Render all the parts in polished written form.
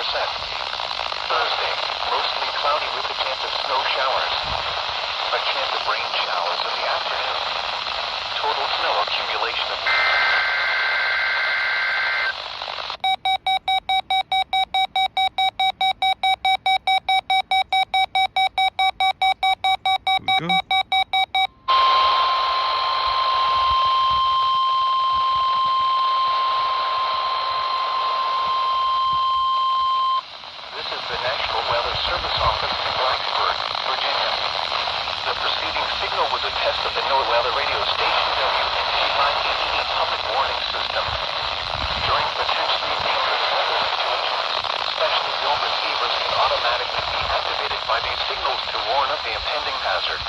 Thursday, mostly cloudy with a chance of snow showers. A chance of rain showers in the afternoon. Total snow accumulation of... Here we go. This is the National Weather Service Office in Blacksburg, Virginia. The preceding signal was a test of the NOAA weather radio station WNG588 public warning system. During potentially dangerous weather situations, specially built receivers can automatically be activated by these signals to warn of the impending hazard.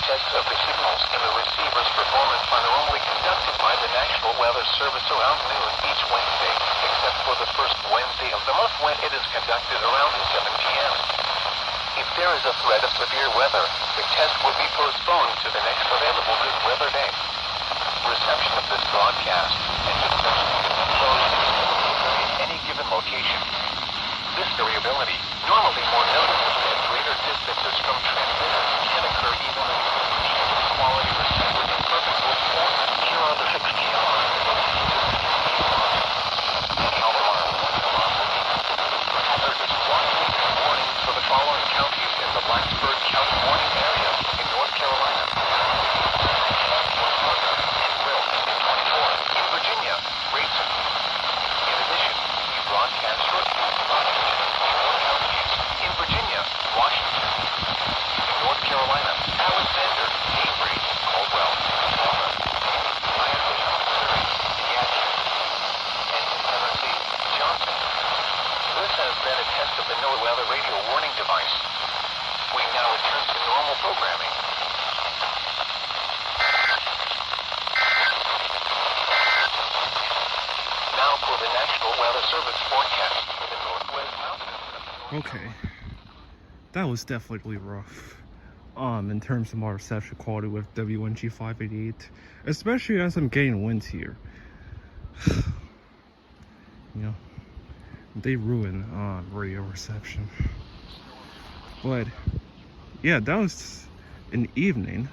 Tests of the signals and the receiver's performance are normally conducted by the National Weather Service around noon each Wednesday, except for the first Wednesday of the month when it is conducted around 7 p.m. If there is a threat of severe weather, the test will be postponed to the next available good weather day. Reception of this broadcast and discussion can be closed in any given location. This variability, normally more noticeable at greater distances from transmitters, can occur even when quality receivers in perfect work form. Here are the 6 hazardous warnings for the following counties in the Blacksburg County warning area in North Carolina. In Virginia, Grayson. In addition, we broadcast shortly in Virginia, Washington. In North Carolina, Alexander, Avery, Caldwell, Missouri, Seattle, and in Tennessee, Johnson. This has been a test of the NOAA weather radio warning device. We now return to normal programming. Now for the National Weather Service forecast for the Northwest Mountains. Okay, that was definitely rough. In terms of my reception quality with WNG588, especially as I'm getting winds here. You know, they ruin radio reception. But yeah, that was an evening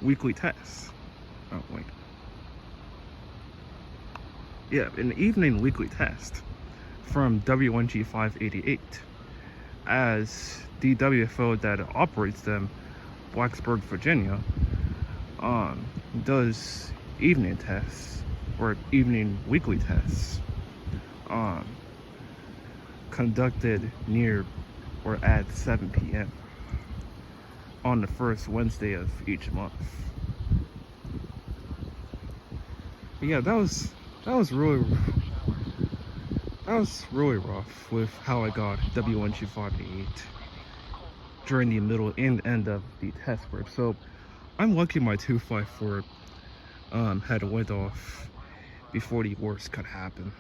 weekly test. Oh wait. Yeah, an evening weekly test from WNG588 as the WFO that operates them, Blacksburg, Virginia, does evening tests or evening weekly tests conducted near or at 7 p.m. on the first Wednesday of each month. But yeah, that was really rough with how I got WNG588 during the middle and end of the test work. So I'm lucky my 254 had went off before the worst could happen.